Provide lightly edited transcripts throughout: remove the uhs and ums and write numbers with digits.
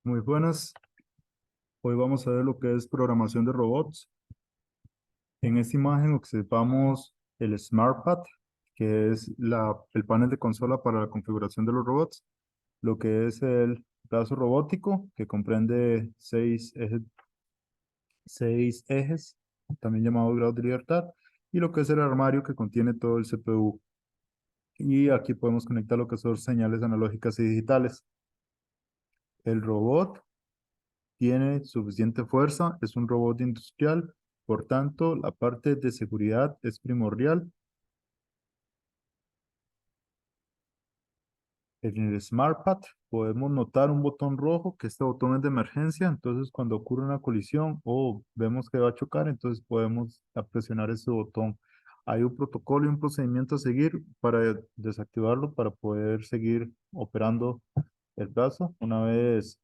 Muy buenas. Hoy vamos a ver lo que es programación de robots. En esta imagen observamos el SmartPad, que es el panel de consola para la configuración de los robots. Lo que es el brazo robótico, que comprende seis ejes, también llamado grado de libertad. Y lo que es el armario, que contiene todo el CPU. Y aquí podemos conectar lo que son señales analógicas y digitales. El robot tiene suficiente fuerza, es un robot industrial, por tanto, la parte de seguridad es primordial. En el SmartPad podemos notar un botón rojo, que este botón es de emergencia, entonces cuando ocurre una colisión o vemos que va a chocar, entonces podemos presionar ese botón. Hay un protocolo y un procedimiento a seguir para desactivarlo, para poder seguir operando el brazo una vez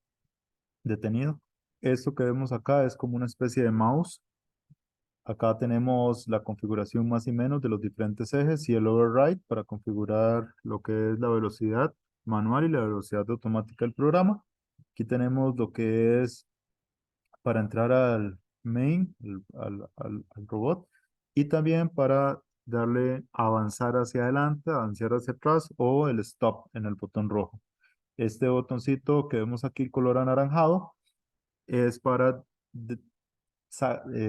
detenido. Esto que vemos acá es como una especie de mouse. Acá tenemos la configuración más y menos de los diferentes ejes y el override para configurar lo que es la velocidad manual y la velocidad automática del programa. Aquí tenemos lo que es para entrar al main, al robot, y también para darle avanzar hacia adelante, avanzar hacia atrás o el stop en el botón rojo. Este botoncito que vemos aquí color anaranjado es para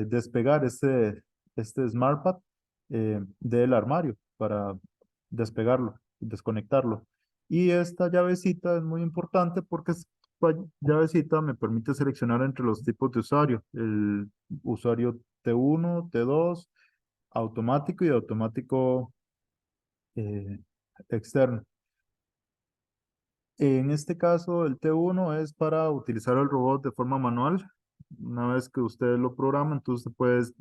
despegar este SmartPad del armario para despegarlo, desconectarlo. Y esta llavecita es muy importante porque esta llavecita me permite seleccionar entre los tipos de usuario, el usuario T1, T2, automático y automático eh, externo. En este caso, el T1 es para utilizar el robot de forma manual. Una vez que usted lo programa, entonces puedes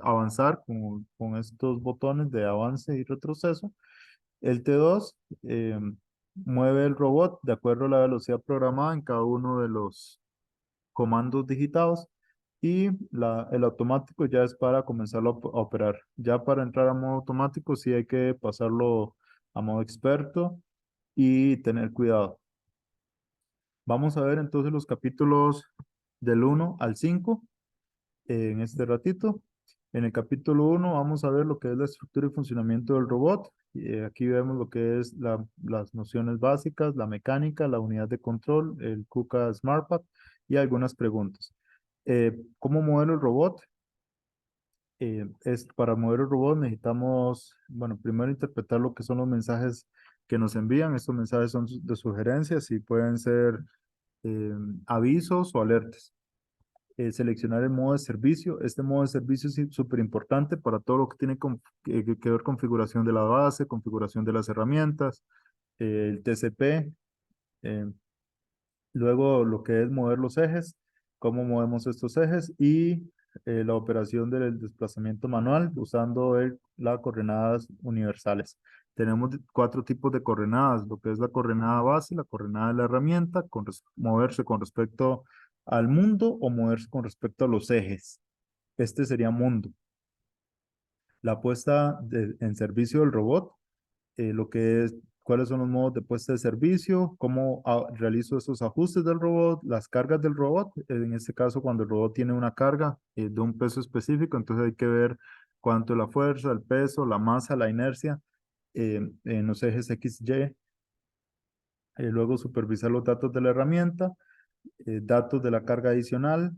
avanzar con estos botones de avance y retroceso. El T2 mueve el robot de acuerdo a la velocidad programada en cada uno de los comandos digitados. Y el automático ya es para comenzarlo a operar. Ya para entrar a modo automático, sí hay que pasarlo a modo experto y tener cuidado. Vamos a ver entonces los capítulos del 1 al 5 en este ratito. En el capítulo 1 vamos a ver lo que es la estructura y funcionamiento del robot. Aquí vemos lo que es las nociones básicas, la mecánica, la unidad de control, el KUKA SmartPad y algunas preguntas. ¿Cómo mover el robot? Para mover el robot necesitamos, bueno, primero interpretar lo que son los mensajes que nos envían. Estos mensajes son de sugerencias y pueden ser eh, avisos o alertas. Seleccionar el modo de servicio. Este modo de servicio es súper importante para todo lo que tiene que ver configuración de la base, configuración de las herramientas, el TCP, eh, luego lo que es mover los ejes, cómo movemos estos ejes y la operación del desplazamiento manual usando las coordenadas universales. Tenemos cuatro tipos de coordenadas, lo que es la coordenada base, la coordenada de la herramienta, moverse con respecto al mundo o moverse con respecto a los ejes. Este sería mundo. La puesta en servicio del robot, lo que es, cuáles son los modos de puesta de servicio, cómo realizo esos ajustes del robot, las cargas del robot. En este caso, cuando el robot tiene una carga de un peso específico, entonces hay que ver cuánto es la fuerza, el peso, la masa, la inercia en los ejes X, Y. Luego supervisar los datos de la herramienta, datos de la carga adicional,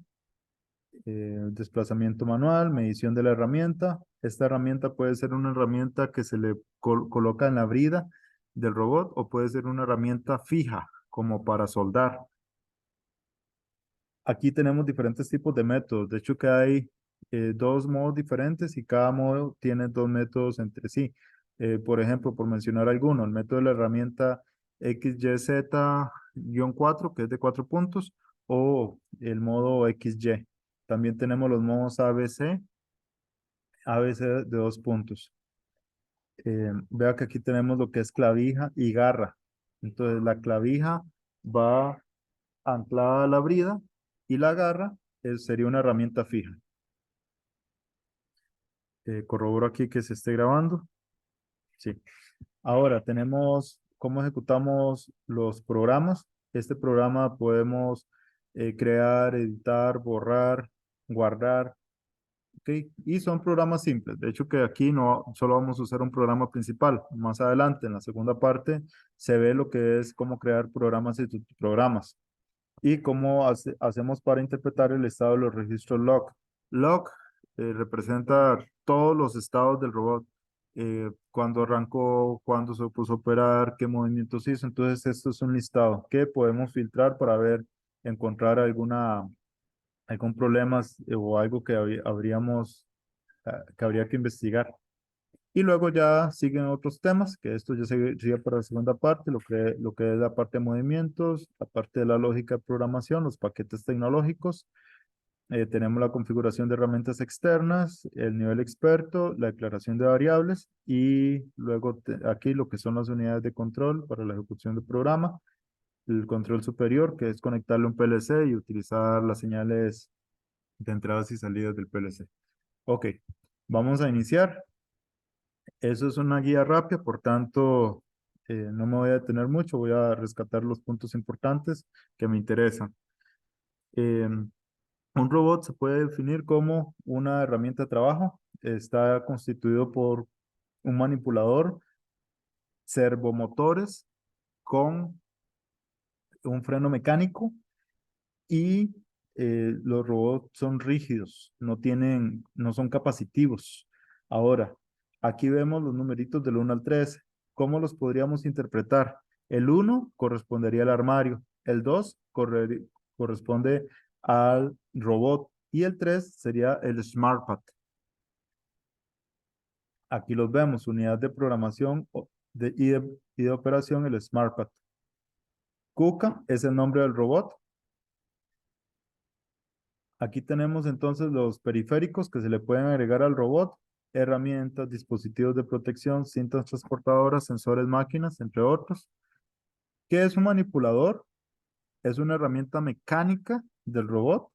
desplazamiento manual, medición de la herramienta. Esta herramienta puede ser una herramienta que se le coloca en la brida del robot o puede ser una herramienta fija, como para soldar. Aquí tenemos diferentes tipos de métodos. De hecho, que hay dos modos diferentes y cada modo tiene dos métodos entre sí. Por ejemplo, por mencionar alguno, el método de la herramienta XYZ-4, que es de 4 puntos, o el modo XY. También tenemos los modos ABC, ABC de 2 puntos. Vea que aquí tenemos lo que es clavija y garra. Entonces, la clavija va anclada a la brida y la garra sería una herramienta fija. Corroboro aquí que se esté grabando. Sí. Ahora tenemos cómo ejecutamos los programas. Este programa podemos crear, editar, borrar, guardar. ¿Ok? Y son programas simples. De hecho, que aquí no solo vamos a usar un programa principal. Más adelante, en la segunda parte, se ve lo que es cómo crear programas y subprogramas y cómo hacemos para interpretar el estado de los registros log. Log representa todos los estados del robot. Cuándo arrancó, cuándo se puso a operar, qué movimientos hizo. Entonces, esto es un listado que podemos filtrar para ver, encontrar algún problema o algo que que habría que investigar. Y luego ya siguen otros temas, que esto ya sería para la segunda parte, lo que es la parte de movimientos, la parte de la lógica de programación, los paquetes tecnológicos. Tenemos la configuración de herramientas externas, el nivel experto, la declaración de variables y luego aquí lo que son las unidades de control para la ejecución del programa, el control superior, que es conectarle un PLC y utilizar las señales de entradas y salidas del PLC. Ok, vamos a iniciar. Eso es una guía rápida, por tanto, no me voy a detener mucho, voy a rescatar los puntos importantes que me interesan. Un robot se puede definir como una herramienta de trabajo. Está constituido por un manipulador, servomotores con un freno mecánico y los robots son rígidos, no son capacitivos. Ahora, aquí vemos los numeritos del 1 al 13. ¿Cómo los podríamos interpretar? El 1 correspondería al armario, el 2 corresponde al robot y el 3 sería el SmartPad. Aquí los vemos, unidad de programación y de operación, el SmartPad. KUKA es el nombre del robot. Aquí tenemos entonces los periféricos que se le pueden agregar al robot, herramientas, dispositivos de protección, cintas transportadoras, sensores, máquinas, entre otros. ¿Qué es un manipulador? Es una herramienta mecánica del robot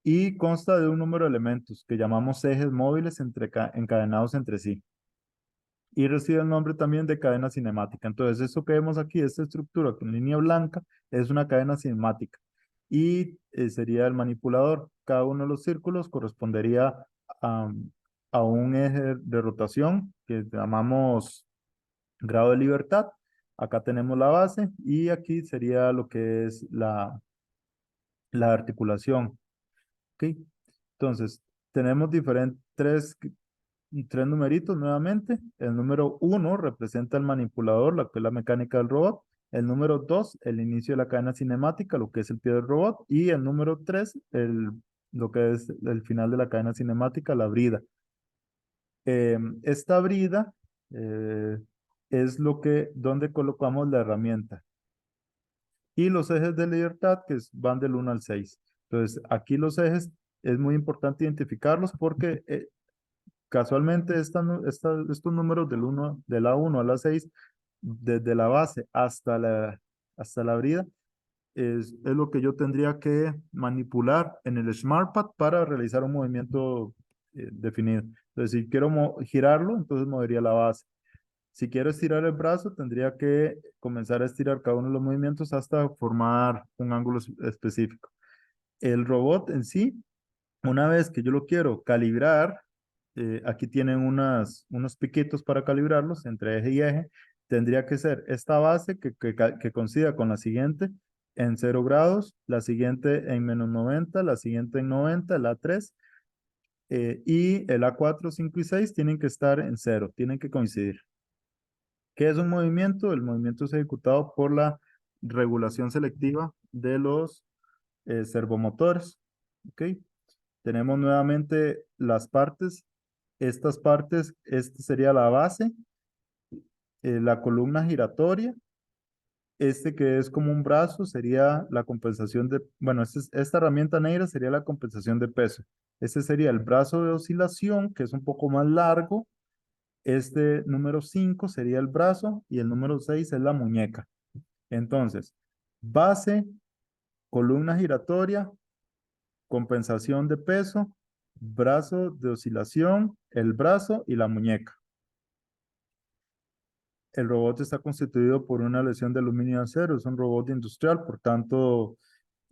y consta de un número de elementos que llamamos ejes móviles encadenados entre sí. Y recibe el nombre también de cadena cinemática. Entonces, esto que vemos aquí, esta estructura con línea blanca, es una cadena cinemática y sería el manipulador. Cada uno de los círculos correspondería a, a un eje de rotación que llamamos grado de libertad. Acá tenemos la base y aquí sería lo que es la articulación. ¿Ok? Entonces, tenemos tres numeritos nuevamente. El número uno representa el manipulador, lo que es la mecánica del robot. El número dos, el inicio de la cadena cinemática, lo que es el pie del robot. Y el número tres, lo que es el final de la cadena cinemática, la brida. Esta brida eh, es donde colocamos la herramienta. Y los ejes de libertad que van del 1 al 6. Entonces, aquí los ejes es muy importante identificarlos porque casualmente estos números de la uno a la 6 desde la base hasta la brida, es lo que yo tendría que manipular en el SmartPad para realizar un movimiento definido. Entonces, si quiero girarlo, entonces movería la base. Si quiero estirar el brazo, tendría que comenzar a estirar cada uno de los movimientos hasta formar un ángulo específico. El robot en sí, una vez que yo lo quiero calibrar, aquí tienen unos piquitos para calibrarlos entre eje y eje. Tendría que ser esta base que coincida con la siguiente en 0 grados, la siguiente en -90, la siguiente en 90, la 3 y el A4, 5 y 6 tienen que estar en 0, tienen que coincidir. ¿Qué es un movimiento? El movimiento es ejecutado por la regulación selectiva de los servomotores. ¿Ok? Tenemos nuevamente las partes. Estas partes, esta sería la base, la columna giratoria, este que es como un brazo sería la compensación bueno, esta herramienta negra sería la compensación de peso. Este sería el brazo de oscilación, que es un poco más largo. Este número 5 sería el brazo y el número 6 es la muñeca. Entonces, base, columna giratoria, compensación de peso, brazo de oscilación, el brazo y la muñeca. El robot está constituido por una aleación de aluminio y acero, es un robot industrial, por tanto,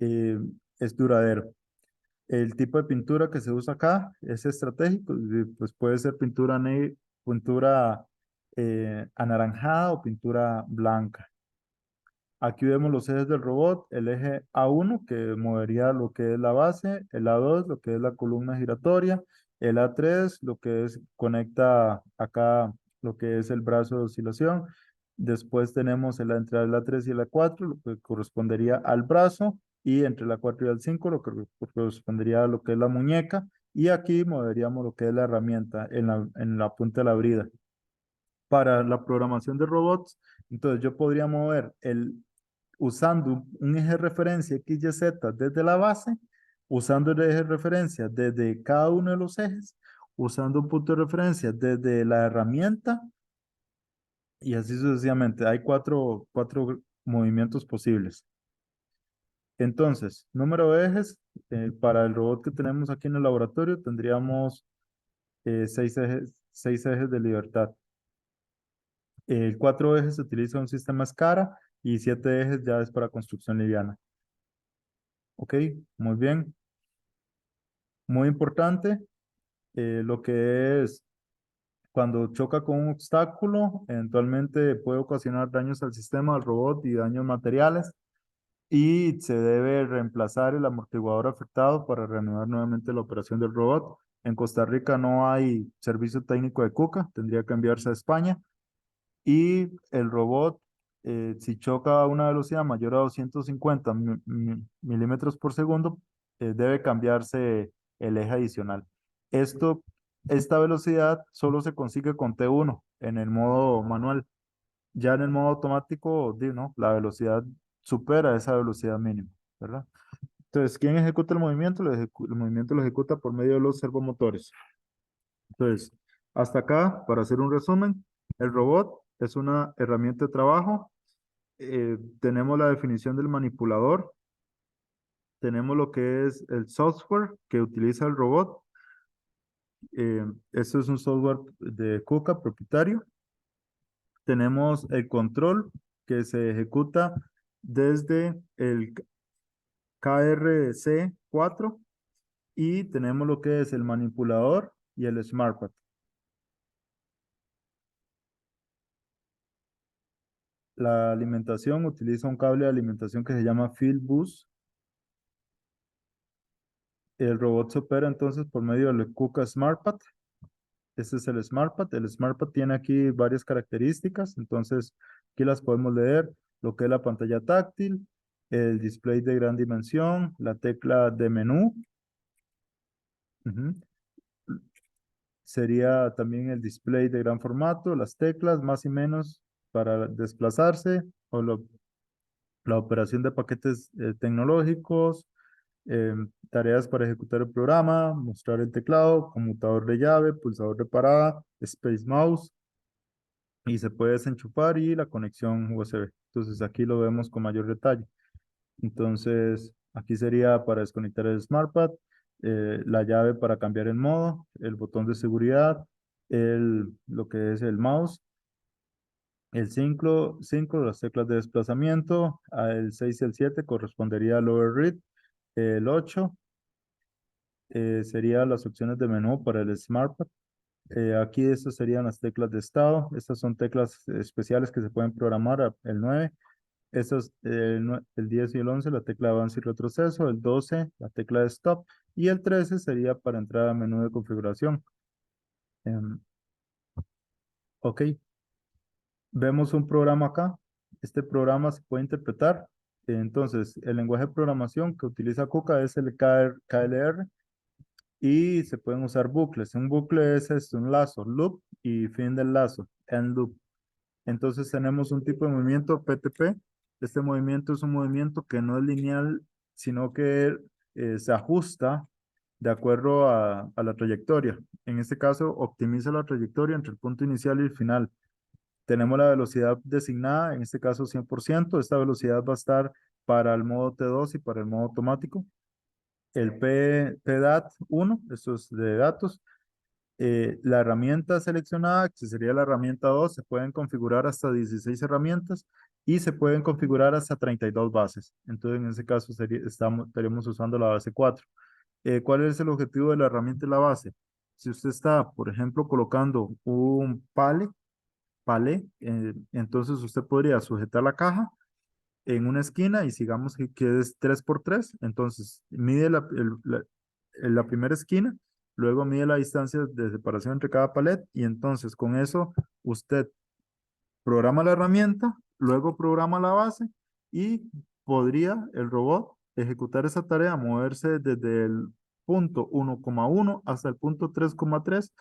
eh, es duradero. El tipo de pintura que se usa acá es estratégico, pues puede ser pintura anaranjada o pintura blanca. Aquí vemos los ejes del robot, el eje A1 que movería lo que es la base, el A2 lo que es la columna giratoria, el A3 lo que es conecta acá lo que es el brazo de oscilación. Después tenemos entre el A3 y el A4 lo que correspondería al brazo y entre el A4 y el 5 lo que correspondería a lo que es la muñeca y aquí moveríamos lo que es la herramienta en la punta de la brida. Para la programación de robots, entonces yo podría mover usando un eje de referencia X, Y, Z desde la base, usando el eje de referencia desde cada uno de los ejes, usando un punto de referencia desde la herramienta y así sucesivamente. Hay cuatro movimientos posibles. Entonces, número de ejes, para el robot que tenemos aquí en el laboratorio tendríamos 6 ejes de libertad. El 4 ejes se utiliza un sistema SCARA y 7 ejes ya es para construcción liviana. Ok, muy bien. Muy importante, lo que es cuando choca con un obstáculo, eventualmente puede ocasionar daños al sistema, al robot y daños materiales y se debe reemplazar el amortiguador afectado para reanudar nuevamente la operación del robot. En Costa Rica no hay servicio técnico de Cuca, tendría que enviarse a España. Y el robot, si choca a una velocidad mayor a 250 milímetros por segundo, debe cambiarse el eje adicional. Esto, esta velocidad solo se consigue con T1 en el modo manual. Ya en el modo automático, ¿no? La velocidad supera esa velocidad mínima, ¿verdad? Entonces, ¿quién ejecuta el movimiento? El movimiento lo ejecuta por medio de los servomotores. Entonces, hasta acá, para hacer un resumen, el robot es una herramienta de trabajo. Tenemos la definición del manipulador, tenemos lo que es el software que utiliza el robot. Esto es un software de Kuka propietario. Tenemos el control que se ejecuta desde el KRC4 y tenemos lo que es el manipulador y el SmartPad. La alimentación utiliza un cable de alimentación que se llama Field Bus. El robot se opera entonces por medio del KUKA SmartPad. Este es el SmartPad. El SmartPad tiene aquí varias características, entonces aquí las podemos leer. Lo que es la pantalla táctil, el display de gran dimensión, la tecla de menú. Ujú. Sería también el display de gran formato, las teclas más y menos para desplazarse o la operación de paquetes tecnológicos, eh, tareas para ejecutar el programa, mostrar el teclado, conmutador de llave, pulsador de parada, Space Mouse y se puede desenchufar y la conexión USB. Entonces aquí lo vemos con mayor detalle. Entonces aquí sería para desconectar el SmartPad, la llave para cambiar el modo, el botón de seguridad, lo que es el mouse, el 5, las teclas de desplazamiento, el 6 y el 7 correspondería al overread, el 8 serían las opciones de menú para el SmartPad. Aquí estas serían las teclas de estado. Estas son teclas especiales que se pueden programar. El 9, estas, el 10 y el 11, la tecla de avance y retroceso. El 12, la tecla de stop. Y el 13 sería para entrar al menú de configuración. Em, ok, vemos un programa acá. Este programa se puede interpretar. Entonces, el lenguaje de programación que utiliza Kuka es el KLR y se pueden usar bucles. Un bucle es un lazo, loop y fin del lazo, end loop. Entonces tenemos un tipo de movimiento PTP. Este movimiento es un movimiento que no es lineal, sino que se ajusta de acuerdo a la trayectoria. En este caso, optimiza la trayectoria entre el punto inicial y el final. Tenemos la velocidad designada, en este caso 100%. Esta velocidad va a estar para el modo T2 y para el modo automático. El PDAT1, esto es de datos. La herramienta seleccionada, que sería la herramienta 2, se pueden configurar hasta 16 herramientas y se pueden configurar hasta 32 bases. Entonces, en ese caso, estaríamos usando la base 4. ¿Cuál es el objetivo de la herramienta de la base? Si usted está, por ejemplo, colocando un palé, entonces usted podría sujetar la caja en una esquina y sigamos que es 3 por 3. Entonces, mide la primera esquina, luego mide la distancia de separación entre cada palet y entonces con eso usted programa la herramienta, luego programa la base y podría el robot ejecutar esa tarea, moverse desde el punto 1,1 hasta el punto 3,3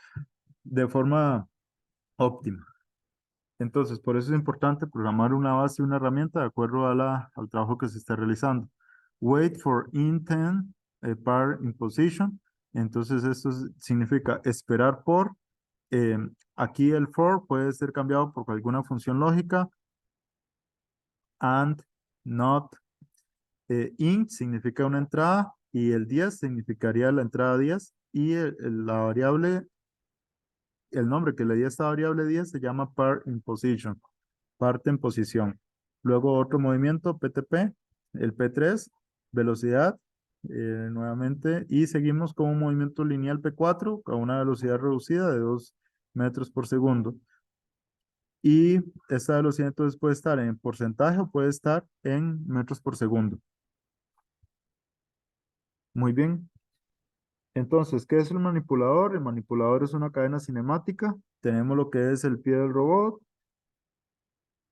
de forma óptima. Entonces, por eso es importante programar una base y una herramienta de acuerdo a al trabajo que se está realizando. Wait for intent par in position. Entonces, esto significa esperar por. Aquí el for puede ser cambiado por alguna función lógica. And, not. In significa una entrada y el 10 significaría la entrada 10 y la variable, el nombre que le di a esta variable 10 se llama par in position, parte en posición. Luego otro movimiento, PTP, el P3, velocidad, nuevamente, y seguimos con un movimiento lineal P4 a una velocidad reducida de 2 metros por segundo. Y esta velocidad entonces puede estar en porcentaje o puede estar en metros por segundo. Muy bien. Entonces, ¿qué es el manipulador? El manipulador es una cadena cinemática. Tenemos lo que es el pie del robot,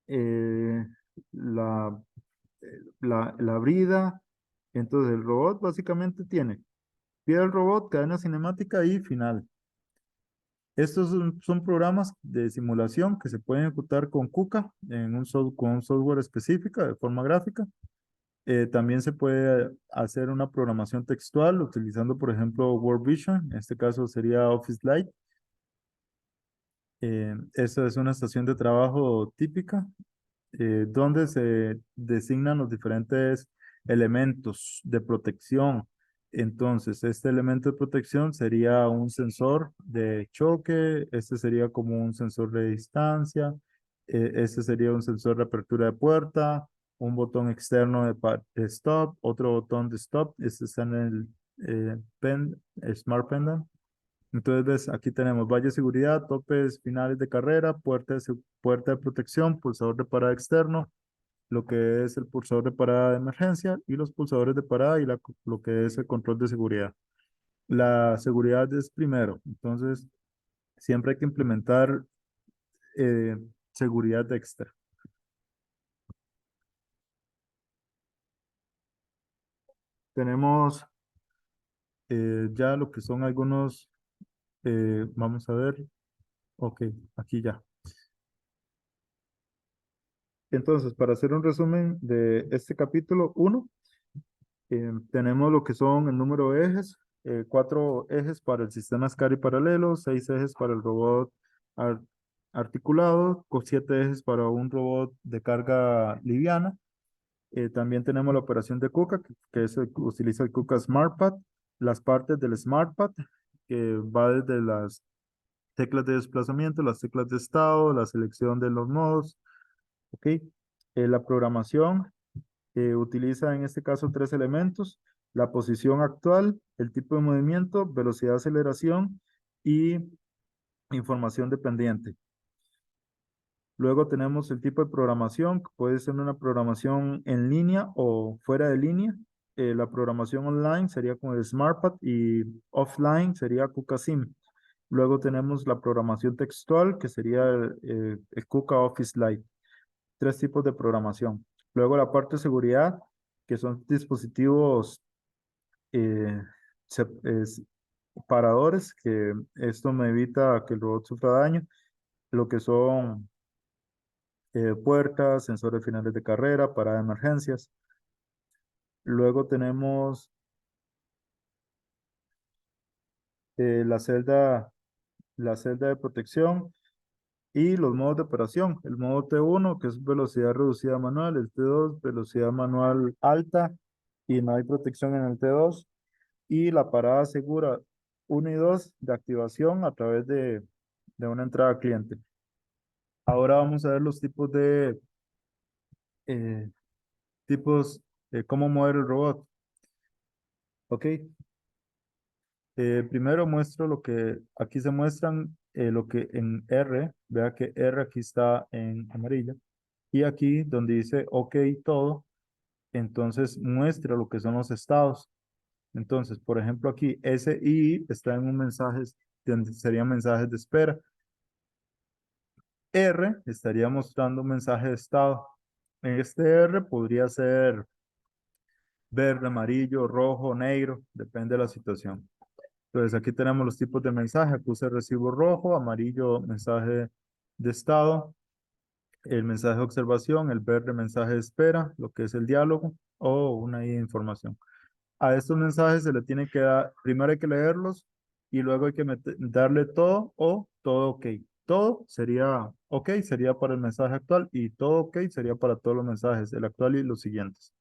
eh, la, la brida. Entonces, el robot básicamente tiene pie del robot, cadena cinemática y final. Estos son programas de simulación que se pueden ejecutar con KUKA con un software específico de forma gráfica. También se puede hacer una programación textual utilizando, por ejemplo, Word Vision. En este caso sería Office Light. Esta es una estación de trabajo típica donde se designan los diferentes elementos de protección. Entonces, este elemento de protección sería un sensor de choque, este sería como un sensor de distancia, este sería un sensor de apertura de puerta, un botón externo de stop, otro botón de stop, este está en el Smart Pendant. Entonces, ves, aquí tenemos valla de seguridad, topes finales de carrera, puerta de protección, pulsador de parada externo, lo que es el pulsador de parada de emergencia y los pulsadores de parada y lo que es el control de seguridad. La seguridad es primero, entonces siempre hay que implementar eh, seguridad extra. Tenemos ya lo que son algunos, vamos a ver, ok, aquí ya. Entonces, para hacer un resumen de este capítulo 1, tenemos lo que son el número de ejes, 4 ejes para el sistema SCARI paralelo, 6 ejes para el robot ar- articulado, con 7 ejes para un robot de carga liviana. También tenemos la operación de KUKA, que utiliza el KUKA SmartPad, las partes del SmartPad, que va desde las teclas de desplazamiento, las teclas de estado, la selección de los nodos, ¿ok? La programación utiliza en este caso 3 elementos: la posición actual, el tipo de movimiento, velocidad de aceleración y información dependiente. Luego tenemos el tipo de programación, que puede ser una programación en línea o fuera de línea. La programación online sería con el SmartPad y offline sería KukaSim. Luego tenemos la programación textual, que sería el Kuka Office Lite. 3 tipos de programación. Luego la parte de seguridad, que son dispositivos eh, es, paradores, que esto me evita que el robot sufra daño. Lo que son puertas, sensores finales de carrera, para emergencias. Luego tenemos la celda de protección y los modos de operación. El modo T1, que es velocidad reducida manual, el T2, velocidad manual alta y no hay protección en el T2. Y la parada segura 1 y 2 de activación a través de una entrada cliente. Ahora vamos a ver los tipos Eh, tipos, cómo mover el robot. Ok, primero muestro lo que aquí se muestran, lo que en R, vea que R aquí está en amarillo, y aquí donde dice OK todo, entonces muestra lo que son los estados. Entonces, por ejemplo, aquí SI está en un mensaje, serían mensajes de espera. R estaría mostrando un mensaje de estado. En este R podría ser verde, amarillo, rojo, negro, depende de la situación. Entonces aquí tenemos los tipos de mensaje. Puse recibo rojo, amarillo, mensaje de estado, el mensaje de observación, el verde, mensaje de espera, lo que es el diálogo o una información. A estos mensajes se le tiene que dar, primero hay que leerlos y luego hay que darle todo o todo OK. Todo sería OK, sería para el mensaje actual y todo OK sería para todos los mensajes, el actual y los siguientes.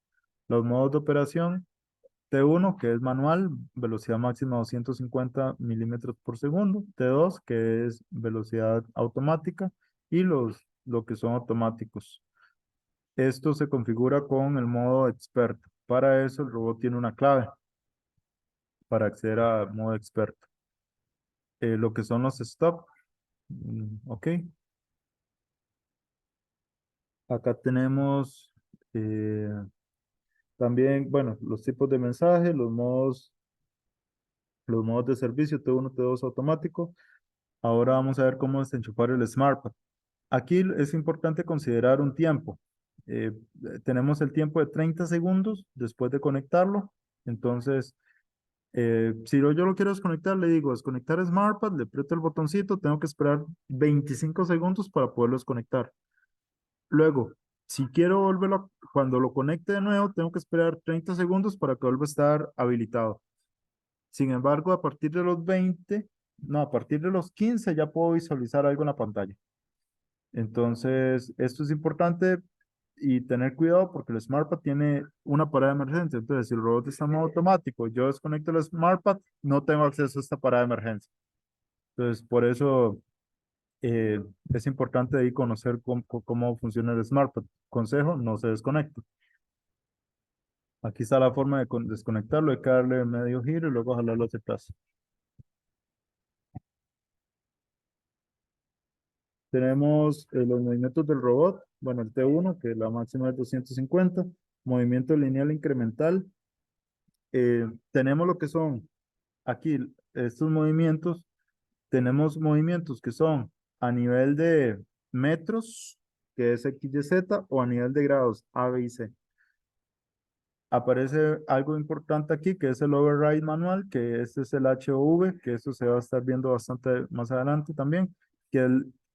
Los modos de operación, T1, que es manual, velocidad máxima 250 milímetros por segundo. T2, que es velocidad automática. Y lo que son automáticos. Esto se configura con el modo experto. Para eso el robot tiene una clave para acceder a modo experto. Lo que son los stop. Ok. Acá tenemos también, bueno, los tipos de mensaje, los modos de servicio, T1, T2 automático. Ahora vamos a ver cómo desenchufar el SmartPad. Aquí es importante considerar un tiempo. Tenemos el tiempo de 30 segundos después de conectarlo. Entonces, si yo lo quiero desconectar, le digo desconectar SmartPad, le aprieto el botoncito, tengo que esperar 25 segundos para poderlo desconectar. Luego, si quiero volverlo, cuando lo conecte de nuevo, tengo que esperar 30 segundos para que vuelva a estar habilitado. Sin embargo, a partir de los 20, no, a partir de los 15 ya puedo visualizar algo en la pantalla. Entonces, esto es importante y tener cuidado porque el SmartPad tiene una parada de emergencia. Entonces, si el robot está en modo automático, yo desconecto el SmartPad, no tengo acceso a esta parada de emergencia. Entonces, por eso es importante ahí conocer cómo funciona el SmartPad. Consejo, no se desconecte. Aquí está la forma de desconectarlo, hay que darle medio giro y luego jalarlo hacia atrás. Tenemos los movimientos del robot, bueno, el T1, que la máxima es 250, movimiento lineal incremental. Tenemos lo que son aquí estos movimientos, tenemos movimientos que son a nivel de metros, que es X, Y, Z, o a nivel de grados, A, B y C. Aparece algo importante aquí, que es el override manual, que este es el HOV, que eso se va a estar viendo bastante más adelante también, que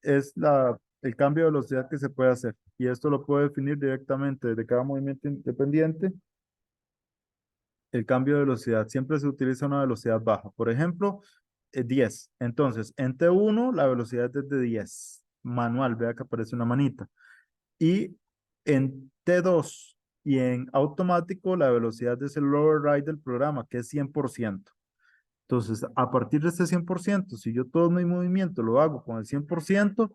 es el cambio de velocidad que se puede hacer. Y esto lo puede definir directamente de cada movimiento independiente. El cambio de velocidad siempre se utiliza una velocidad baja. Por ejemplo, 10. Entonces, en T1 la velocidad es de 10. Manual, vea que aparece una manita. Y en T2 y en automático la velocidad es el override del programa, que es 100%. Entonces, a partir de este 100%, si yo todo mi movimiento lo hago con el 100%,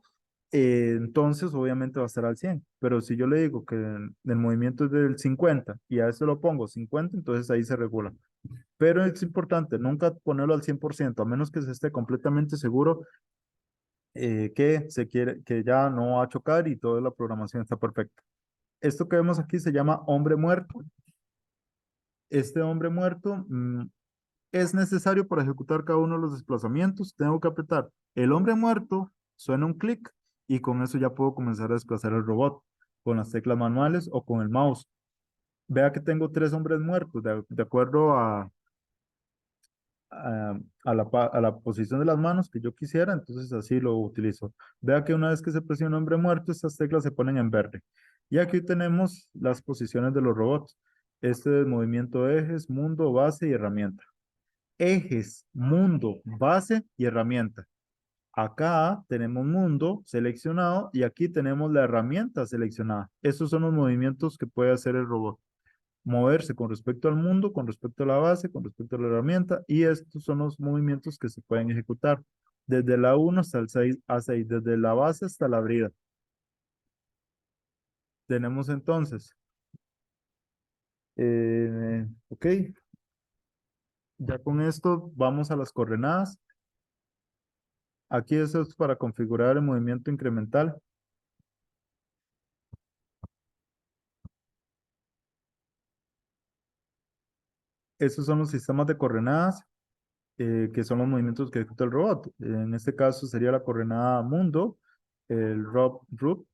entonces obviamente va a estar al 100. Pero si yo le digo que el movimiento es del 50 y a eso lo pongo 50, entonces ahí se regula. Pero es importante nunca ponerlo al 100%, a menos que se esté completamente seguro que ya no va a chocar y toda la programación está perfecta. Esto que vemos aquí se llama hombre muerto. Este hombre muerto es necesario para ejecutar cada uno de los desplazamientos. Tengo que apretar el hombre muerto, suena un clic y con eso ya puedo comenzar a desplazar el robot con las teclas manuales o con el mouse. Vea que tengo tres hombres muertos de acuerdo a la posición de las manos que yo quisiera, entonces así lo utilizo. Vea que una vez que se presiona hombre muerto, estas teclas se ponen en verde. Y aquí tenemos las posiciones de los robots. Este es movimiento de ejes, mundo, base y herramienta. Ejes, mundo, base y herramienta. Acá tenemos mundo seleccionado y aquí tenemos la herramienta seleccionada. Estos son los movimientos que puede hacer el robot. Moverse con respecto al mundo, con respecto a la base, con respecto a la herramienta y estos son los movimientos que se pueden ejecutar desde la 1 hasta el 6 a 6, desde la base hasta la brida. Tenemos entonces, ok, ya con esto vamos a las coordenadas. Aquí eso es para configurar el movimiento incremental. Esos son los sistemas de coordenadas, que son los movimientos que ejecuta el robot. En este caso sería la coordenada mundo, el root,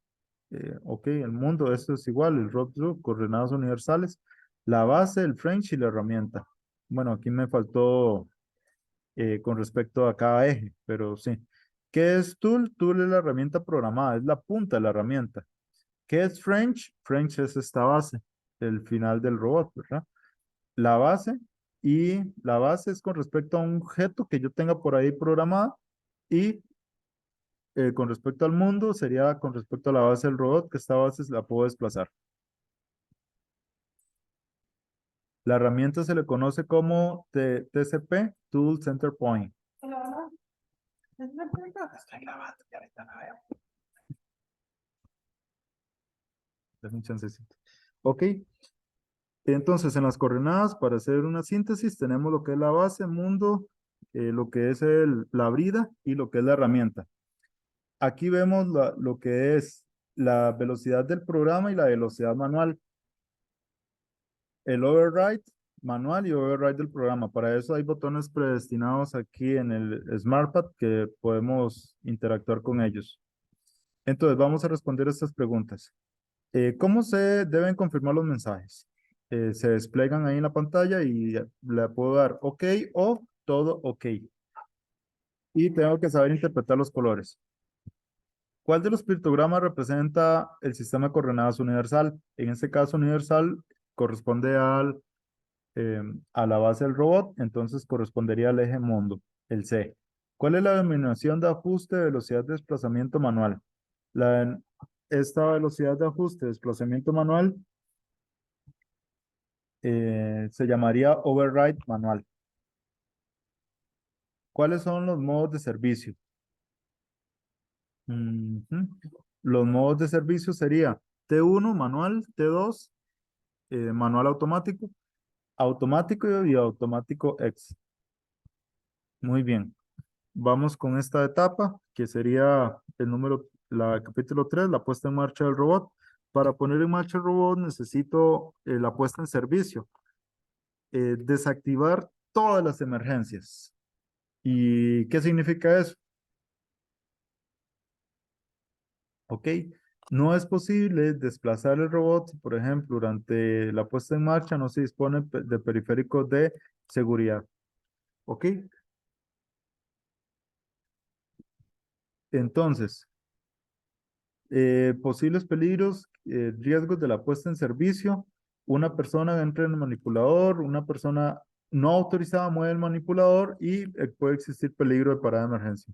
ok, el mundo, esto es igual, el root, coordenadas universales, la base, el French y la herramienta. Bueno, aquí me faltó con respecto a cada eje, pero sí. ¿Qué es tool? Tool es la herramienta programada, es la punta de la herramienta. ¿Qué es French? French es esta base, el final del robot, ¿verdad? La base, y la base es con respecto a un objeto que yo tenga por ahí programado, y con respecto al mundo sería con respecto a la base del robot, que esta base la puedo desplazar. La herramienta se le conoce como TCP, Tool Center Point. Estoy grabando, ya ahorita la veo. Dame un chancecito. Ok, entonces en las coordenadas, para hacer una síntesis, tenemos lo que es la base, mundo, lo que es la brida y lo que es la herramienta. Aquí vemos lo que es la velocidad del programa y la velocidad manual. El override manual y override del programa. Para eso hay botones predestinados aquí en el SmartPad que podemos interactuar con ellos. Entonces, vamos a responder estas preguntas. ¿Cómo se deben confirmar los mensajes? Se despliegan ahí en la pantalla y le puedo dar OK o todo OK. Y tengo que saber interpretar los colores. ¿Cuál de los pictogramas representa el sistema de coordenadas universal? En este caso, universal corresponde a la base del robot, entonces correspondería al eje mundo, el C. ¿Cuál es la denominación de ajuste de velocidad de desplazamiento manual? La, esta velocidad de ajuste de desplazamiento manual se llamaría override manual. ¿Cuáles son los modos de servicio? Ujú. Los modos de servicio sería T1 manual, T2 manual automático, automático y automático X. Muy bien. Vamos con esta etapa, que sería la capítulo 3, la puesta en marcha del robot. Para poner en marcha el robot necesito la puesta en servicio, desactivar todas las emergencias. ¿Y qué significa eso? Ok, no es posible desplazar el robot si, por ejemplo, durante la puesta en marcha no se dispone de periféricos de seguridad. Ok, entonces, posibles peligros, riesgos de la puesta en servicio. Una persona entra en el manipulador, una persona no autorizada mueve el manipulador y puede existir peligro de parada de emergencia.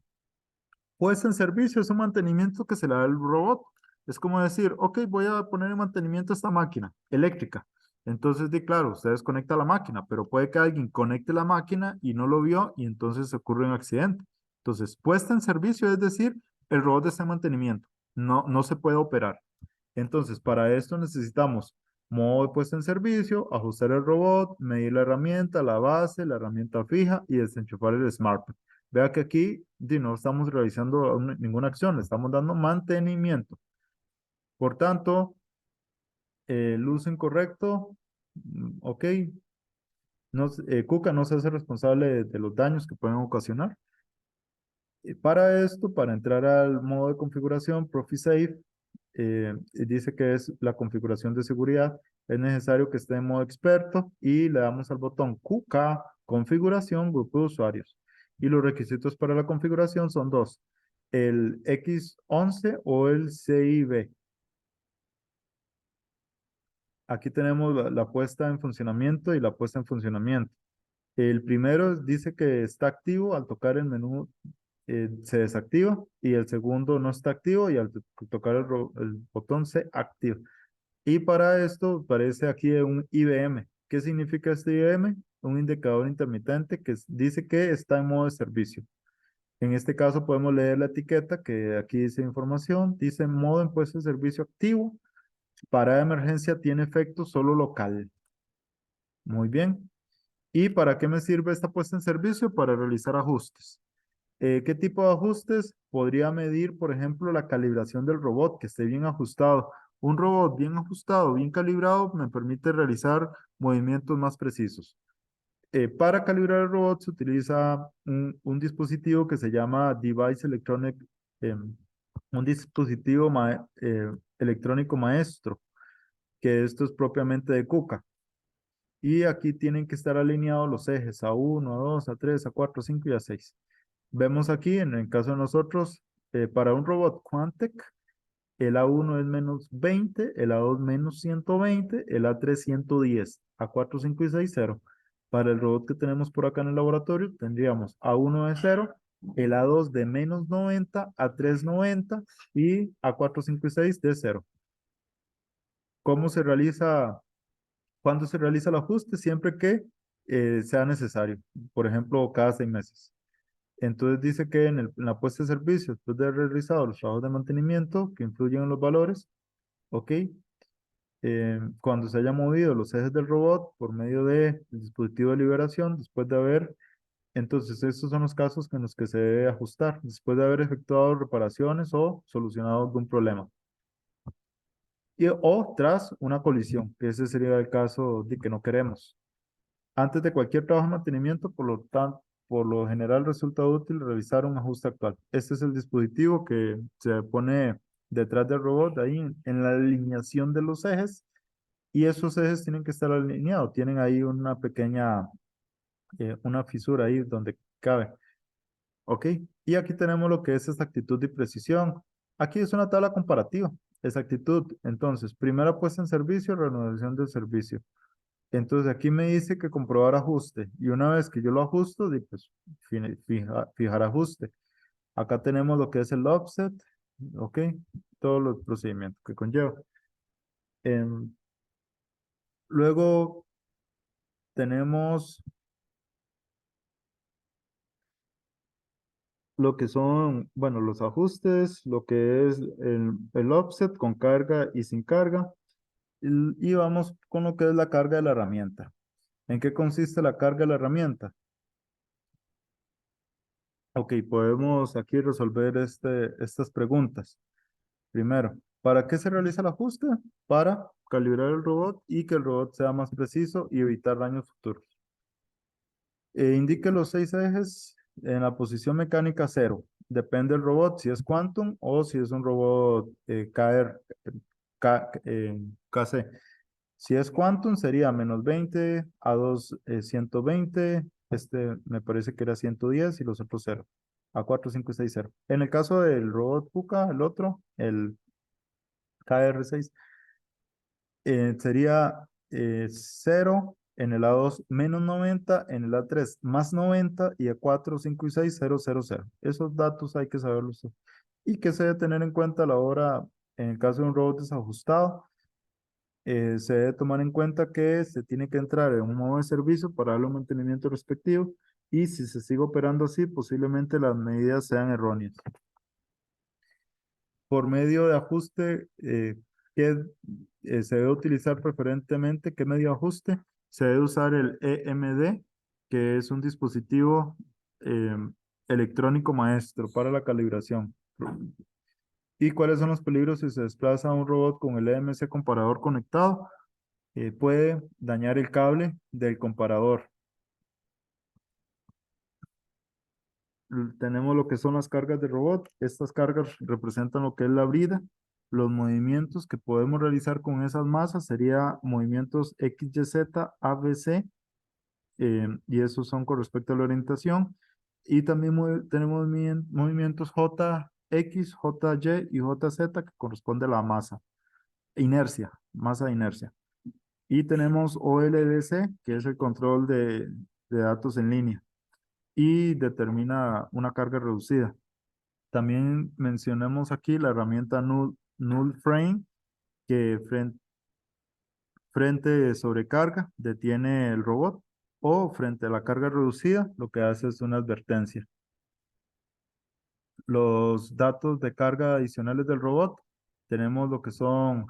Puesta en servicio es un mantenimiento que se le da al robot. Es como decir, ok, voy a poner en mantenimiento esta máquina eléctrica. Entonces, claro, usted desconecta la máquina, pero puede que alguien conecte la máquina y no lo vio y entonces ocurre un accidente. Entonces, puesta en servicio es decir, el robot está en mantenimiento, no se puede operar. Entonces, para esto necesitamos modo de puesta en servicio, ajustar el robot, medir la herramienta, la base, la herramienta fija y desenchufar el SmartPad. Vea que aquí no estamos realizando ninguna acción, le estamos dando mantenimiento. Por tanto, el uso incorrecto, ok, no, Kuka no se hace responsable de los daños que pueden ocasionar. Para esto, para entrar al modo de configuración, ProfiSafe, dice que es la configuración de seguridad, es necesario que esté en modo experto y le damos al botón QK, configuración, grupo de usuarios. Y los requisitos para la configuración son dos, el X11 o el CIB. Aquí tenemos la puesta en funcionamiento y la puesta en funcionamiento. El primero dice que está activo, al tocar el menú se desactiva, y el segundo no está activo y al tocar el botón se activa. Y para esto aparece aquí un IBM. ¿Qué significa este IBM? Un indicador intermitente que dice que está en modo de servicio. En este caso podemos leer la etiqueta que aquí dice información, dice modo en puesto de servicio activo. Parada de emergencia tiene efecto solo local. Muy bien. ¿Y para qué me sirve esta puesta en servicio? Para realizar ajustes. ¿Qué tipo de ajustes? Podría medir, por ejemplo, la calibración del robot, que esté bien ajustado. Un robot bien ajustado, bien calibrado, me permite realizar movimientos más precisos. Para calibrar el robot se utiliza un dispositivo que se llama Device Electronic, un dispositivo electrónico maestro, que esto es propiamente de KUKA. Y aquí tienen que estar alineados los ejes A1, A2, A3, A4, A5 y A6. Vemos aquí, en el caso de nosotros, para un robot Quantec, el A1 es menos 20, el A2 menos 120, el A3 110, A4, 5 y 6, 0. Para el robot que tenemos por acá en el laboratorio, tendríamos A1 de 0, el A2 de menos 90, A3 90 y A4, 5 y 6 de 0. ¿Cómo se realiza? ¿Cuándo se realiza el ajuste? Siempre que sea necesario. Por ejemplo, cada 6 meses. Entonces dice que en la puesta de servicio, después de haber realizado los trabajos de mantenimiento que influyen en los valores, ok, cuando se hayan movido los ejes del robot por medio del dispositivo de liberación, después de haber, entonces estos son los casos en los que se debe ajustar, después de haber efectuado reparaciones o solucionado algún problema. O tras una colisión, que ese sería el caso de que no queremos. Antes de cualquier trabajo de mantenimiento, por lo tanto, por lo general resulta útil realizar un ajuste actual. Este es el dispositivo que se pone detrás del robot, ahí en la alineación de los ejes, y esos ejes tienen que estar alineados. Tienen ahí una pequeña, una fisura ahí donde cabe. ¿Ok? Y aquí tenemos lo que es exactitud y precisión. Aquí es una tabla comparativa. Exactitud. Entonces, primera puesta en servicio, renovación del servicio. Entonces aquí me dice que comprobar ajuste y una vez que yo lo ajusto, pues fijar ajuste. Acá tenemos lo que es el offset, ok, todos los procedimientos que conlleva. Em, Luego tenemos lo que son, bueno, los ajustes, lo que es el offset con carga y sin carga. Y vamos con lo que es la carga de la herramienta. ¿En qué consiste la carga de la herramienta? Ok, podemos aquí resolver estas preguntas. Primero, ¿para qué se realiza el ajuste? Para calibrar el robot y que el robot sea más preciso y evitar daños futuros. Indique los 6 ejes en la posición mecánica 0. Depende del robot, si es Quantum o si es un robot KC. Si es Quantum sería menos 20, A2 120, este me parece que era 110 y los otros 0. A4, 5 y 6, 0. En el caso del robot Puka, el otro, el KR6, sería 0 en el A2 menos 90, en el A3 más 90 y A4, 5 y 6, 0, 0, 0. Esos datos hay que saberlos. Y que se debe tener en cuenta a la hora, en el caso de un robot desajustado, se debe tomar en cuenta que se tiene que entrar en un modo de servicio para darle un mantenimiento respectivo y si se sigue operando así, posiblemente las medidas sean erróneas. Por medio de ajuste que se debe utilizar preferentemente, ¿qué medio de ajuste? Se debe usar el EMD, que es un dispositivo eh, electrónico maestro para la calibración. ¿Y cuáles son los peligros si se desplaza un robot con el EMC comparador conectado? Puede dañar el cable del comparador. Tenemos lo que son las cargas de robot. Estas cargas representan lo que es la brida. Los movimientos que podemos realizar con esas masas serían movimientos X, Y, Z, A, B, C, y esos son con respecto a la orientación. Y también tenemos movimientos J, X, J, Y y J, Z que corresponde a la masa. Inercia, masa de inercia. Y tenemos OLDC, que es el control de datos en línea y determina una carga reducida. También mencionemos aquí la herramienta Null Frame, que frente de sobrecarga detiene el robot o frente a la carga reducida lo que hace es una advertencia. Los datos de carga adicionales del robot, tenemos lo que son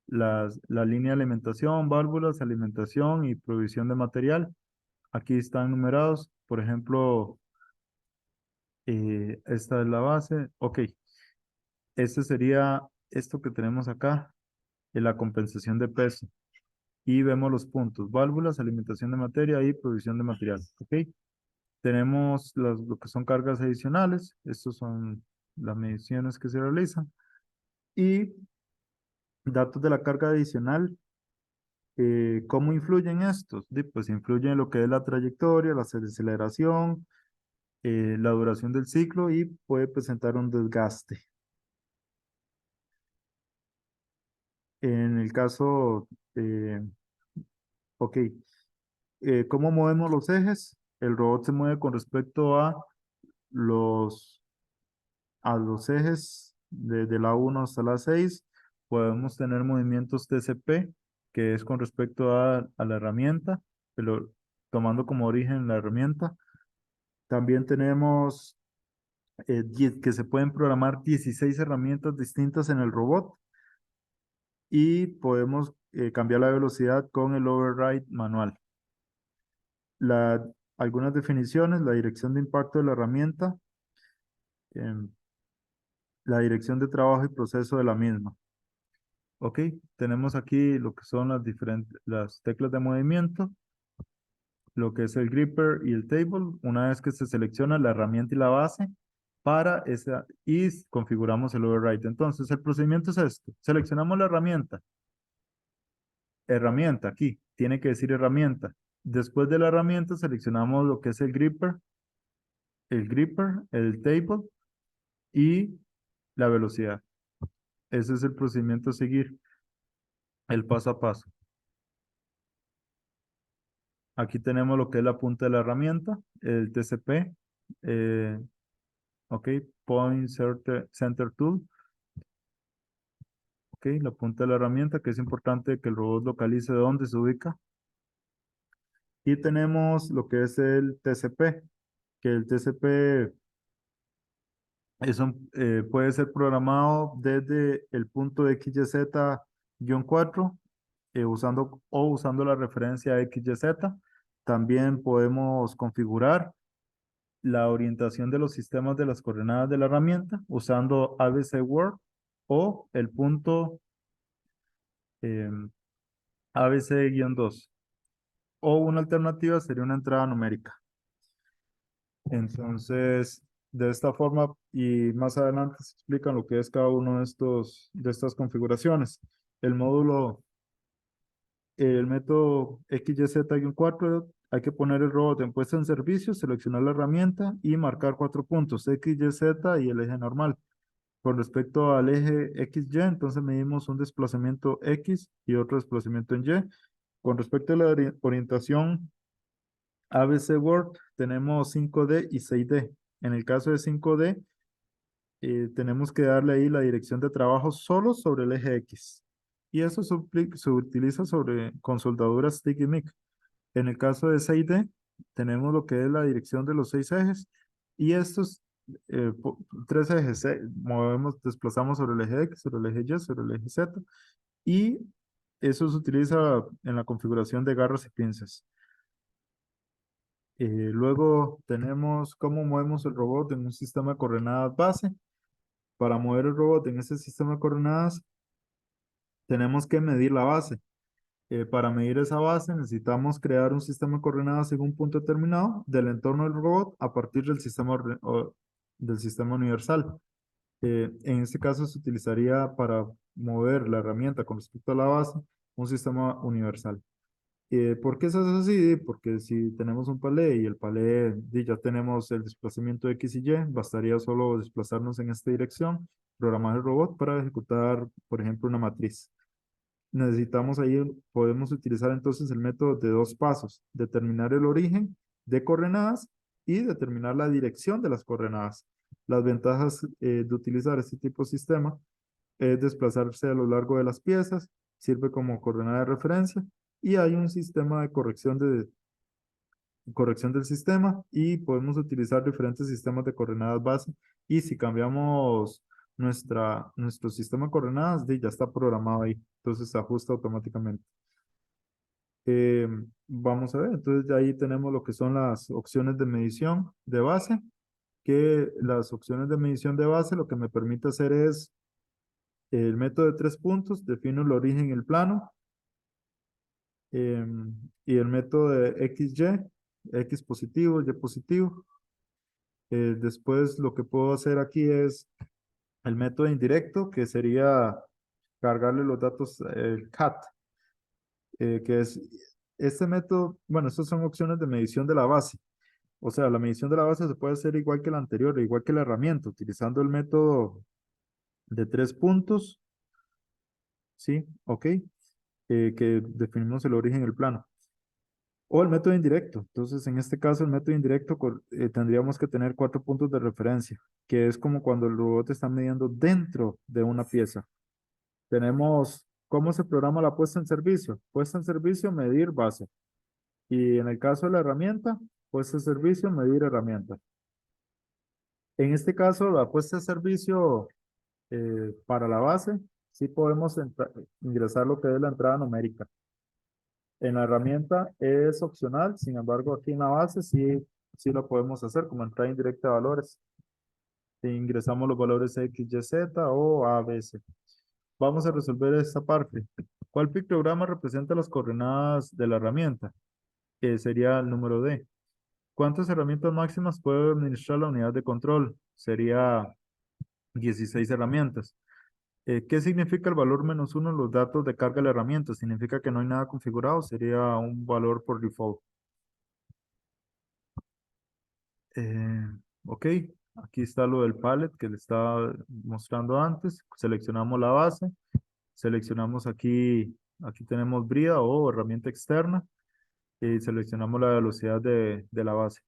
la línea de alimentación, válvulas, alimentación y provisión de material. Aquí están numerados. Por ejemplo, esta es la base. Ok, este sería esto que tenemos acá, la compensación de peso. Y vemos los puntos, válvulas, alimentación de materia y provisión de material. Ok, tenemos lo que son cargas adicionales. Estos son las mediciones que se realizan. Y datos de la carga adicional. ¿Cómo influyen estos? Pues influyen en lo que es la trayectoria, la deceleración, la duración del ciclo y puede presentar un desgaste. En el caso, eh, ok, ¿cómo movemos los ejes? El robot se mueve con respecto los, a los ejes desde la 1 hasta la 6. Podemos tener movimientos TCP, que es con respecto a la herramienta, pero tomando como origen la herramienta. También tenemos que se pueden programar 16 herramientas distintas en el robot y podemos cambiar la velocidad con el override manual. La, algunas definiciones, la dirección de impacto de la herramienta, em, la dirección de trabajo y proceso de la misma. Ok, tenemos aquí lo que son las teclas de movimiento, lo que es el gripper y el table. Una vez que se selecciona la herramienta y la base, para esa y configuramos el override. Entonces, el procedimiento es esto. Seleccionamos la herramienta. Herramienta, aquí. Tiene que decir herramienta. Después de la herramienta, seleccionamos lo que es el table y la velocidad. Ese es el procedimiento a seguir, el paso a paso. Aquí tenemos lo que es la punta de la herramienta, el TCP, eh, ok, Point Center Tool, ok, la punta de la herramienta, que es importante que el robot localice dónde se ubica. Y tenemos lo que es el TCP, que el TCP puede ser programado desde el punto XYZ-4 usando la referencia XYZ. También podemos configurar la orientación de los sistemas de las coordenadas de la herramienta usando ABC Word o el punto em, ABC-2. O una alternativa sería una entrada numérica. Entonces, de esta forma, y más adelante se explican lo que es cada uno de estas configuraciones. El módulo, el método XYZ-4, hay que poner el robot en puesta en servicio, seleccionar la herramienta y marcar 4 puntos, X, Y, Z y el eje normal. Con respecto al eje XY, entonces medimos un desplazamiento X y otro desplazamiento en Y. Con respecto a la orientación ABC Word, tenemos 5D y 6D. En el caso de 5D, tenemos que darle ahí la dirección de trabajo solo sobre el eje X. Y eso se utiliza con soldaduras sticky MIG. En el caso de 6D, tenemos lo que es la dirección de los 6 ejes. Y estos 3 ejes, desplazamos sobre el eje X, sobre el eje Y, sobre el eje Z. Y eso se utiliza en la configuración de garras y pinzas. Luego tenemos cómo movemos el robot en un sistema de coordenadas base. Para mover el robot en ese sistema de coordenadas, tenemos que medir la base. Para medir esa base, necesitamos crear un sistema de coordenadas en un punto determinado del entorno del robot a partir del sistema universal. En este caso se utilizaría para mover la herramienta con respecto a la base, un sistema universal. ¿Por qué eso es así? Porque si tenemos un palé y el palé ya tenemos el desplazamiento X y Y, bastaría solo desplazarnos en esta dirección, programar el robot para ejecutar, por ejemplo, una matriz. Necesitamos ahí, podemos utilizar entonces el método de 2 pasos, determinar el origen de coordenadas y determinar la dirección de las coordenadas. Las ventajas de utilizar este tipo de sistema es desplazarse a lo largo de las piezas, sirve como coordenada de referencia y hay un sistema de corrección del sistema y podemos utilizar diferentes sistemas de coordenadas base y si cambiamos nuestro sistema de coordenadas ya está programado ahí, entonces se ajusta automáticamente. Eh, Vamos a ver, entonces de ahí tenemos lo que son las opciones de medición de base, que las opciones de medición de base lo que me permite hacer es el método de 3 puntos, defino el origen y el plano, y el método de XY, X positivo, Y positivo. Después lo que puedo hacer aquí es el método indirecto, que sería cargarle los datos, el CAT, que es este método, bueno, estas son opciones de medición de la base. O sea, la medición de la base se puede hacer igual que la anterior, igual que la herramienta, utilizando el método de 3 puntos, ¿sí? Ok, que definimos el origen y el plano. O el método indirecto. Entonces, en este caso, el método indirecto tendríamos que tener 4 puntos de referencia, que es como cuando el robot está midiendo dentro de una pieza. Tenemos cómo se programa la puesta en servicio. Puesta en servicio, medir base. Y en el caso de la herramienta, puesta en servicio, medir herramienta. En este caso, la puesta en servicio para la base, sí podemos ingresar lo que es la entrada numérica. En la herramienta es opcional, sin embargo, aquí en la base sí lo podemos hacer como entrada indirecta de valores. Ingresamos los valores X, Y, Z o A, B, C. Vamos a resolver esta parte. ¿Cuál pictograma representa las coordenadas de la herramienta? Que sería el número D. ¿Cuántas herramientas máximas puede administrar la unidad de control? Sería 16 herramientas. ¿Qué significa el valor -1 en los datos de carga de la herramienta? ¿Significa que no hay nada configurado? Sería un valor por default. Eh, ok, aquí está lo del palette que le estaba mostrando antes. Seleccionamos la base, seleccionamos aquí tenemos brida o herramienta externa y seleccionamos la velocidad de la base.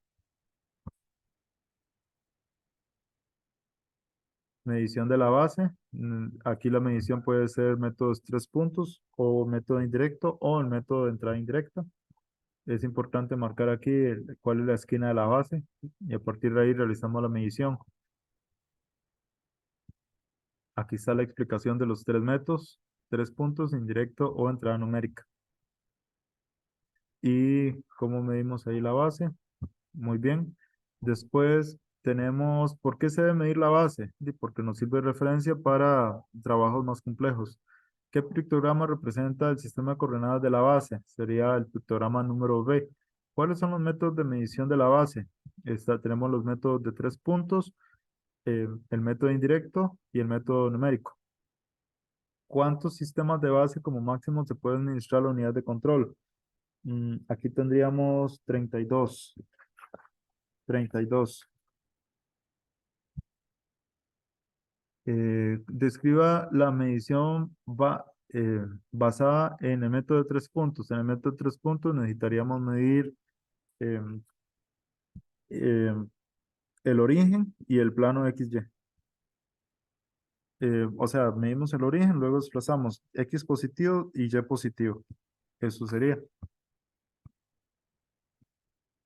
Medición de la base. Aquí la medición puede ser métodos 3 puntos o método indirecto o el método de entrada indirecta. Es importante marcar aquí cuál es la esquina de la base y a partir de ahí realizamos la medición. Aquí está la explicación de los 3 métodos, 3 puntos, indirecto o entrada numérica. ¿Y cómo medimos ahí la base? Muy bien. Después tenemos, ¿por qué se debe medir la base? Porque nos sirve de referencia para trabajos más complejos. ¿Qué pictograma representa el sistema de coordenadas de la base? Sería el pictograma número B. ¿Cuáles son los métodos de medición de la base? Tenemos los métodos de 3 puntos, el método indirecto y el método numérico. ¿Cuántos sistemas de base como máximo se puede administrar la unidad de control? Aquí tendríamos 32. 32. Describa la medición basada en el método de 3 puntos. En el método de 3 puntos necesitaríamos medir em, em, el origen y el plano XY. O sea, medimos el origen, luego desplazamos X positivo y Y positivo. Eso sería.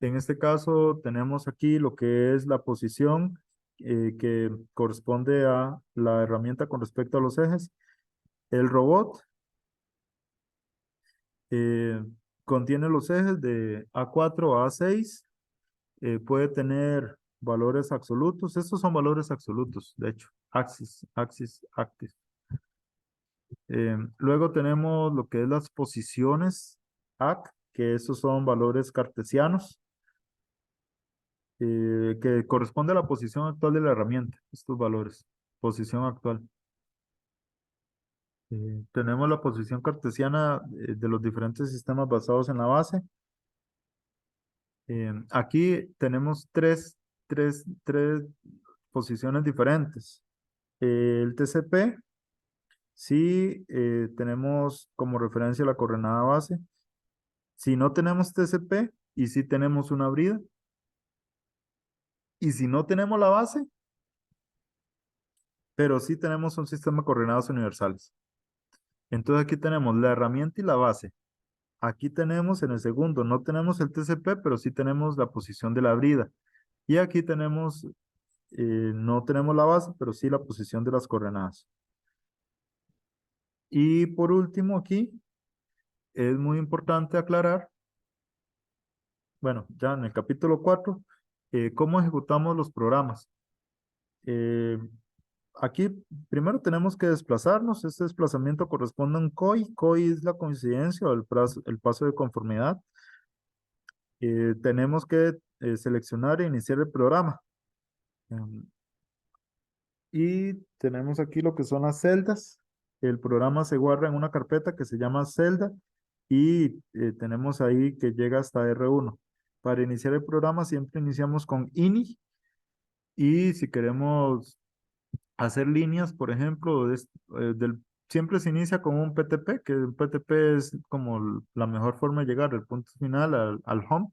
En este caso tenemos aquí lo que es la posición que corresponde a la herramienta con respecto a los ejes. El robot eh, contiene los ejes de A4 a A6. Puede tener valores absolutos. Estos son valores absolutos, de hecho. Axis, axis, actis. Luego tenemos lo que es las posiciones AC, que esos son valores cartesianos, que corresponde a la posición actual de la herramienta, estos valores, posición actual. Tenemos la posición cartesiana de los diferentes sistemas basados en la base. Aquí tenemos tres posiciones diferentes. El TCP, sí tenemos como referencia la coordenada base. Si no tenemos TCP y si tenemos una brida, y si no tenemos la base, pero sí tenemos un sistema de coordenadas universales. Entonces aquí tenemos la herramienta y la base. Aquí tenemos en el segundo, no tenemos el TCP, pero sí tenemos la posición de la brida. Y aquí tenemos No tenemos la base, pero sí la posición de las coordenadas. Y por último aquí, es muy importante aclarar, bueno, ya en el capítulo 4, cómo ejecutamos los programas. Eh, Aquí primero tenemos que desplazarnos. Este desplazamiento corresponde a un COI. COI es la coincidencia o el paso de conformidad. Tenemos que seleccionar e iniciar el programa. Em, y tenemos aquí lo que son las celdas. El programa se guarda en una carpeta que se llama celda y tenemos ahí que llega hasta R1. Para iniciar el programa siempre iniciamos con ini y si queremos hacer líneas, por ejemplo, siempre se inicia con un PTP, que un PTP es como la mejor forma de llegar al punto final, al home.